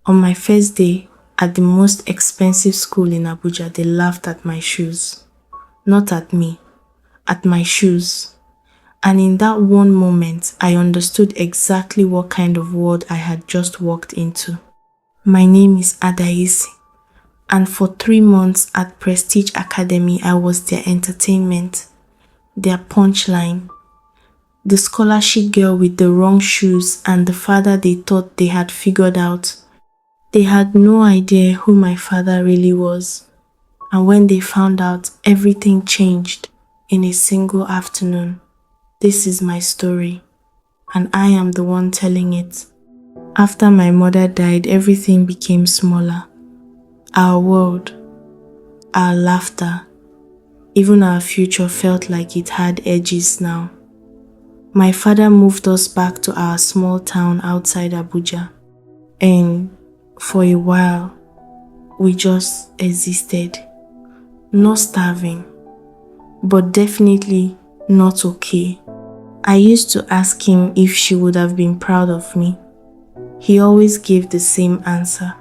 On my first day at the most expensive school in Abuja, they laughed at my shoes. Not at me, at my shoes. And in that one moment, I understood exactly what kind of world I had just walked into. My name is Adaisi, and for 3 months at Prestige Academy, I was their entertainment, their punchline, the scholarship girl with the wrong shoes and the father they thought they had figured out. They had no idea who my father really was. And when they found out, everything changed in a single afternoon. This is my story, and I am the one telling it. After my mother died, everything became smaller. Our world, our laughter, even our future felt like it had edges now. My father moved us back to our small town outside Abuja, and for a while, we just existed. Not starving, but definitely not okay. I used to ask him if she would have been proud of me. He always gave the same answer.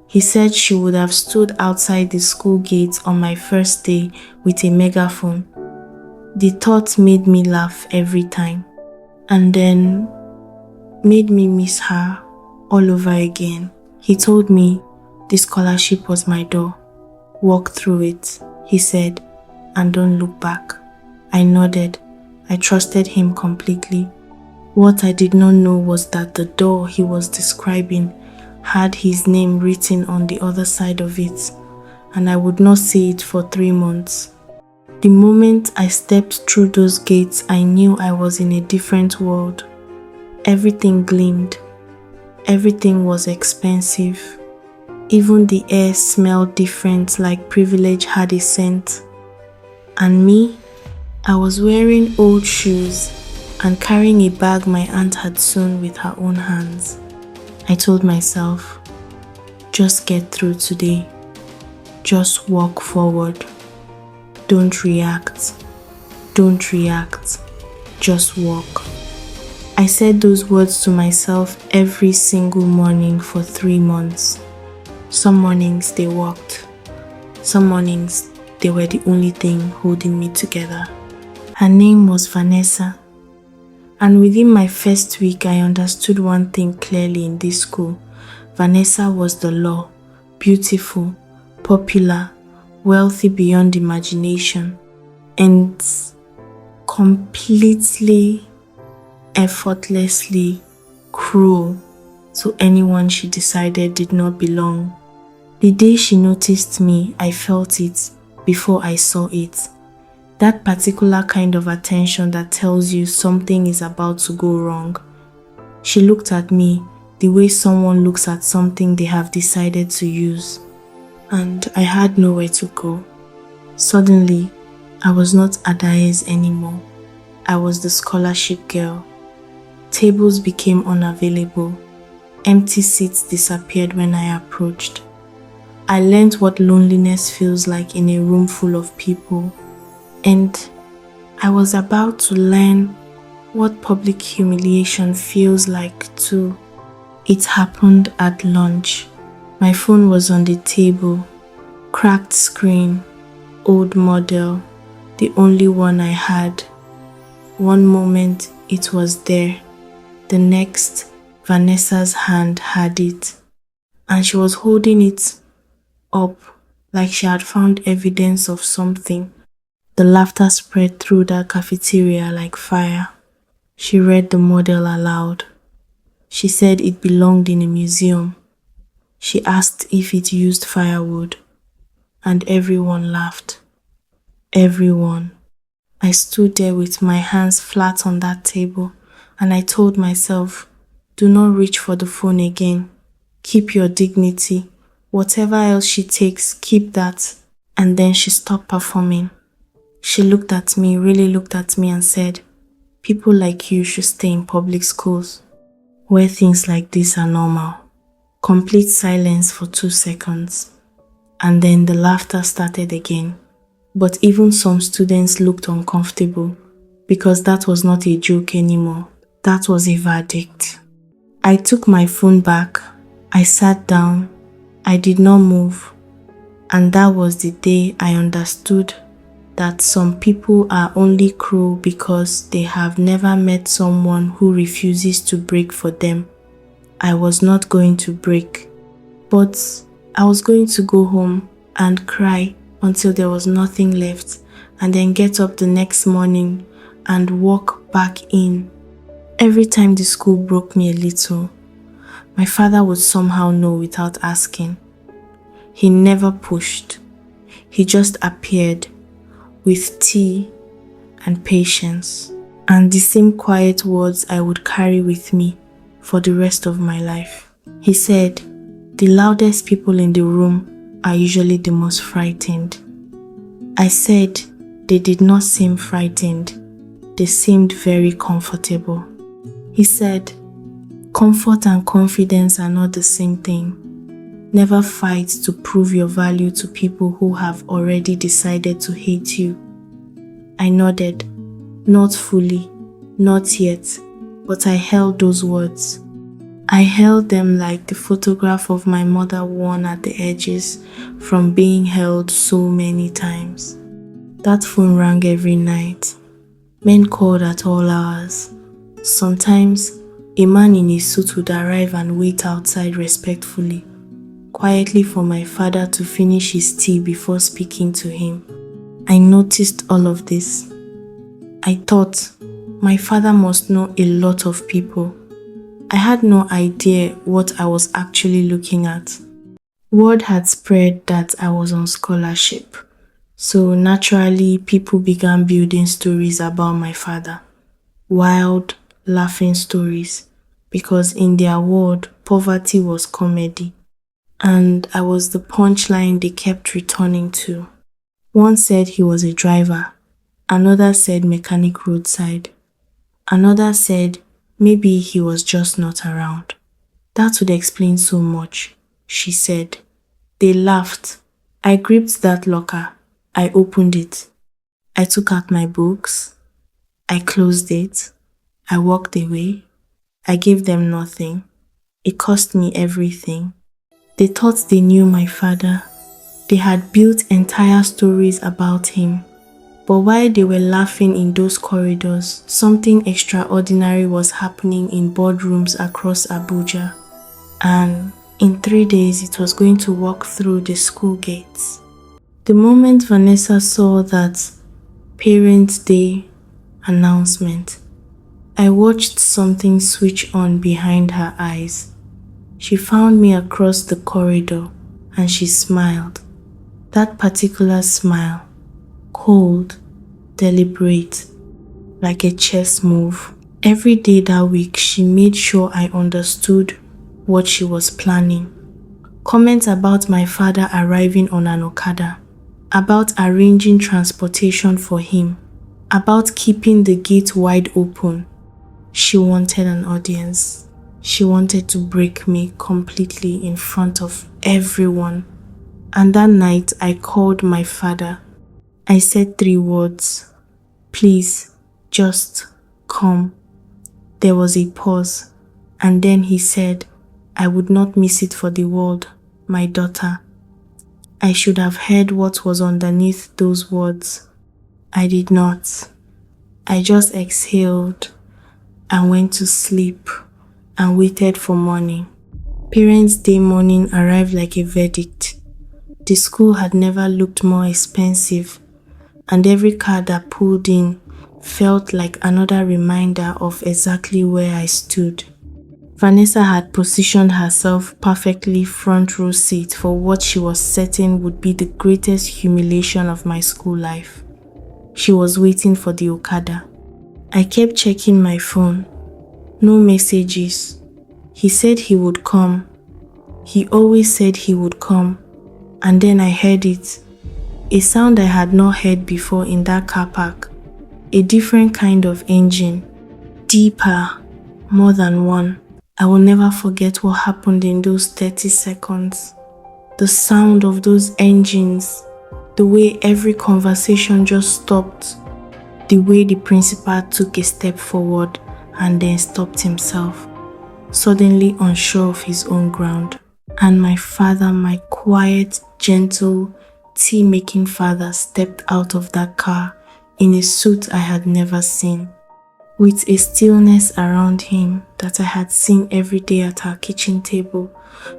He said she would have stood outside the school gate on my first day with a megaphone. The thought made me laugh every time, and then made me miss her all over again. He told me the scholarship was my door. Walk through it, he said, and don't look back. I nodded. I trusted him completely. What I did not know was that the door he was describing had his name written on the other side of it, and I would not see it for 3 months. The moment I stepped through those gates, I knew I was in a different world. Everything gleamed. Everything was expensive. Even the air smelled different, like privilege had a scent. And me, I was wearing old shoes and carrying a bag my aunt had sewn with her own hands. I told myself, just get through today. Just walk forward. Don't react. Don't react. Just walk. I said those words to myself every single morning for 3 months. Some mornings they walked. Some mornings they were the only thing holding me together. Her name was Vanessa. And within my first week, I understood one thing clearly in this school. Vanessa was the law, beautiful, popular, wealthy beyond imagination, and completely, effortlessly cruel to anyone she decided did not belong. The day she noticed me, I felt it before I saw it. That particular kind of attention that tells you something is about to go wrong. She looked at me the way someone looks at something they have decided to use, and I had nowhere to go. Suddenly, I was not Adaez anymore. I was the scholarship girl. Tables became unavailable. Empty seats disappeared when I approached. I learned what loneliness feels like in a room full of people. And I was about to learn what public humiliation feels like too. It happened at lunch. My phone was on the table. Cracked screen. Old model. The only one I had. One moment it was there. The next, Vanessa's hand had it. And she was holding it up like she had found evidence of something. The laughter spread through that cafeteria like fire. She read the model aloud. She said it belonged in a museum. She asked if it used firewood. And everyone laughed. Everyone. I stood there with my hands flat on that table, and I told myself, do not reach for the phone again. Keep your dignity. Whatever else she takes, keep that. And then she stopped performing. She looked at me, really looked at me and said, people like you should stay in public schools, where things like this are normal. Complete silence for 2 seconds. And then the laughter started again. But even some students looked uncomfortable because that was not a joke anymore. That was a verdict. I took my phone back. I sat down. I did not move. And that was the day I understood that some people are only cruel because they have never met someone who refuses to break for them. I was not going to break, but I was going to go home and cry until there was nothing left, and then get up the next morning and walk back in. Every time the school broke me a little, my father would somehow know without asking. He never pushed. He just appeared with tea and patience, and the same quiet words I would carry with me for the rest of my life. He said, the loudest people in the room are usually the most frightened. I said, they did not seem frightened. They seemed very comfortable. He said, comfort and confidence are not the same thing. Never fight to prove your value to people who have already decided to hate you. I nodded, not fully, not yet, but I held those words. I held them like the photograph of my mother worn at the edges from being held so many times. That phone rang every night. Men called at all hours. Sometimes, a man in a suit would arrive and wait outside respectfully, quietly for my father to finish his tea before speaking to him. I noticed all of this. I thought, my father must know a lot of people. I had no idea what I was actually looking at. Word had spread that I was on scholarship, so naturally people began building stories about my father. Wild, laughing stories, because in their world, poverty was comedy. And I was the punchline they kept returning to. One said he was a driver, another said mechanic roadside, another said maybe he was just not around. That would explain so much, she said. They laughed. I gripped that locker. I opened it. I took out my books. I closed it. I walked away. I gave them nothing. It cost me everything. They thought they knew my father. They had built entire stories about him. But while they were laughing in those corridors, something extraordinary was happening in boardrooms across Abuja. And in 3 days, it was going to walk through the school gates. The moment Vanessa saw that Parents' Day announcement, I watched something switch on behind her eyes. She found me across the corridor and she smiled. That particular smile, cold, deliberate, like a chess move. Every day that week, she made sure I understood what she was planning. Comments about my father arriving on an Okada, about arranging transportation for him, about keeping the gate wide open. She wanted an audience. She wanted to break me completely in front of everyone. And that night, I called my father. I said 3 words. Please, just come. There was a pause. And then he said, I would not miss it for the world, my daughter. I should have heard what was underneath those words. I did not. I just exhaled and went to sleep and waited for morning. Parents' Day morning arrived like a verdict. The school had never looked more expensive, and every car that pulled in felt like another reminder of exactly where I stood. Vanessa had positioned herself perfectly front row seat for what she was certain would be the greatest humiliation of my school life. She was waiting for the Okada. I kept checking my phone. No messages. He said he would come. He always said he would come. And then I heard it. A sound I had not heard before in that car park. A different kind of engine. Deeper. More than one. I will never forget what happened in those 30 seconds. The sound of those engines. The way every conversation just stopped. The way the principal took a step forward and then stopped himself, suddenly unsure of his own ground. And my father, my quiet, gentle, tea-making father, stepped out of that car in a suit I had never seen, with a stillness around him that I had seen every day at our kitchen table,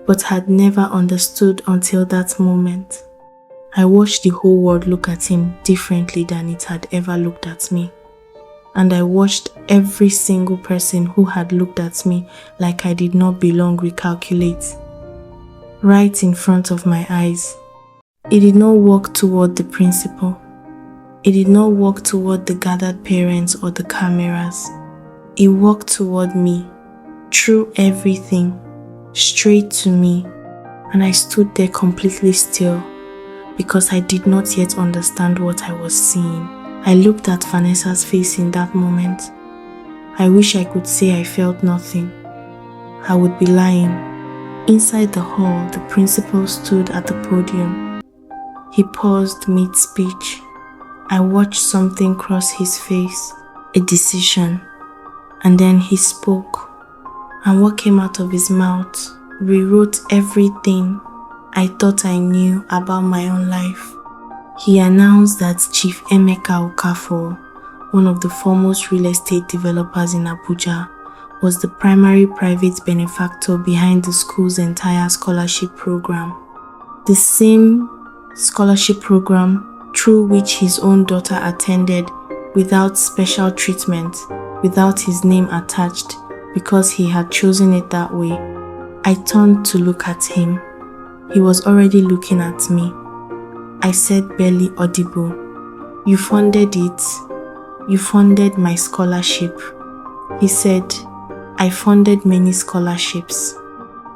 but had never understood until that moment. I watched the whole world look at him differently than it had ever looked at me. And I watched every single person who had looked at me like I did not belong recalculate. Right in front of my eyes. He did not walk toward the principal. He did not walk toward the gathered parents or the cameras. He walked toward me, through everything, straight to me, and I stood there completely still because I did not yet understand what I was seeing. I looked at Vanessa's face in that moment. I wish I could say I felt nothing. I would be lying. Inside the hall, the principal stood at the podium. He paused mid-speech. I watched something cross his face, a decision, and then he spoke. And what came out of his mouth rewrote everything I thought I knew about my own life. He announced that Chief Emeka Okafor, one of the foremost real estate developers in Abuja, was the primary private benefactor behind the school's entire scholarship program. The same scholarship program through which his own daughter attended without special treatment, without his name attached, because he had chosen it that way. I turned to look at him. He was already looking at me. I said barely audible, "You funded it. You funded my scholarship." He said, "I funded many scholarships.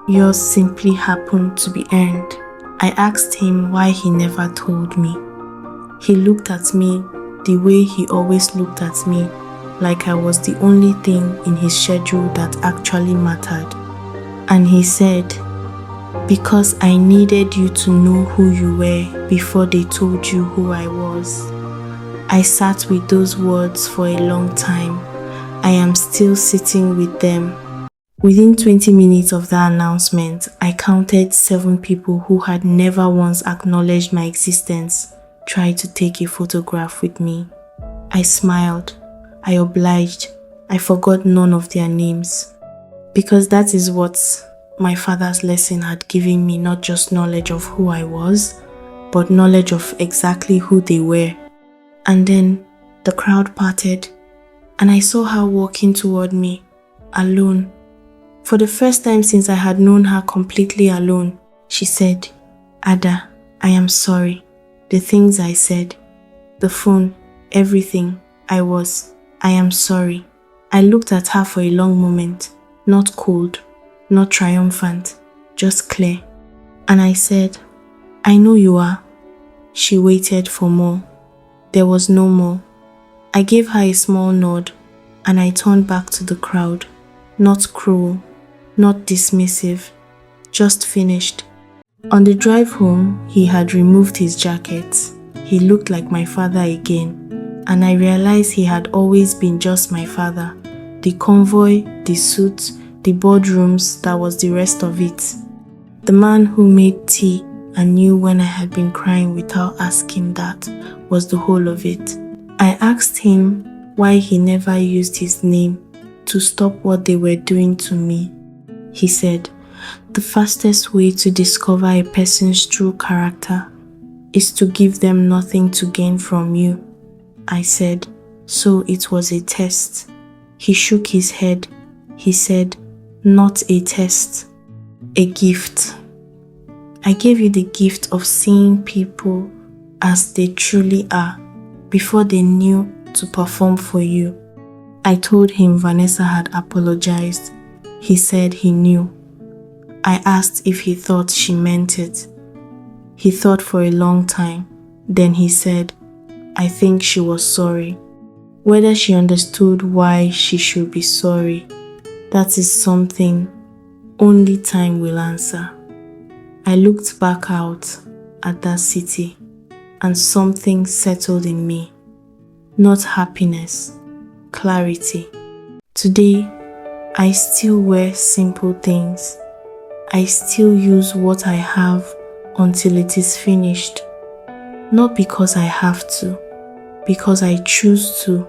Yours simply happened to be earned." I asked him why he never told me. He looked at me the way he always looked at me, like I was the only thing in his schedule that actually mattered. And he said, "Because I needed you to know who you were before they told you who I was." I sat with those words for a long time. I am still sitting with them. Within 20 minutes of that announcement, I counted 7 people who had never once acknowledged my existence try to take a photograph with me. I smiled. I obliged. I forgot none of their names. Because that is what my father's lesson had given me, not just knowledge of who I was, but knowledge of exactly who they were. And then the crowd parted, and I saw her walking toward me, alone. For the first time since I had known her completely alone, she said, "Ada, I am sorry. The things I said, the phone, everything, I am sorry." I looked at her for a long moment, not cold, not triumphant, just clear. And I said, "I know you are." She waited for more. There was no more. I gave her a small nod, and I turned back to the crowd, not cruel, not dismissive, just finished. On the drive home, he had removed his jacket. He looked like my father again, and I realized he had always been just my father. The convoy, the suit, the boardrooms, that was the rest of it. The man who made tea and knew when I had been crying without asking that was the whole of it. I asked him why he never used his name to stop what they were doing to me. He said, "The fastest way to discover a person's true character is to give them nothing to gain from you." I said, "So it was a test." He shook his head. He said, "Not a test, a gift. I gave you the gift of seeing people as they truly are before they knew to perform for you." I told him Vanessa had apologized. He said he knew. I asked if he thought she meant it. He thought for a long time. Then he said, "I think she was sorry." Whether she understood why she should be sorry, that is something only time will answer. I looked back out at that city, and something settled in me. Not happiness, clarity. Today, I still wear simple things. I still use what I have until it is finished. Not because I have to, because I choose to.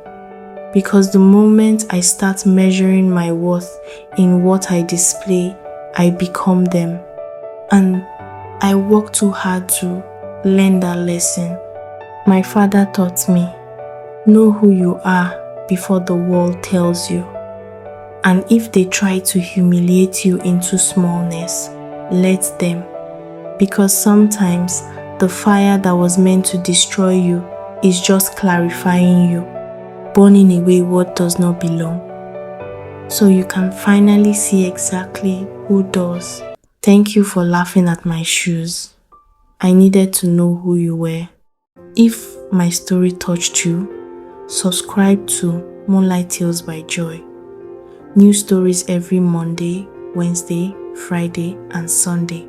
Because the moment I start measuring my worth in what I display, I become them. And I work too hard to learn that lesson. My father taught me, know who you are before the world tells you. And if they try to humiliate you into smallness, let them. Because sometimes the fire that was meant to destroy you is just clarifying you, burning away what does not belong. So you can finally see exactly who does. Thank you for laughing at my shoes. I needed to know who you were. If my story touched you, subscribe to Moonlight Tales by Joy. New stories every Monday, Wednesday, Friday, and Sunday.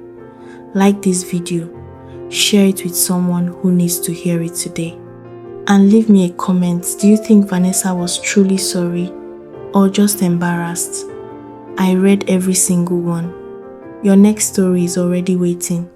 Like this video, share it with someone who needs to hear it today. And leave me a comment. Do you think Vanessa was truly sorry or just embarrassed? I read every single one. Your next story is already waiting.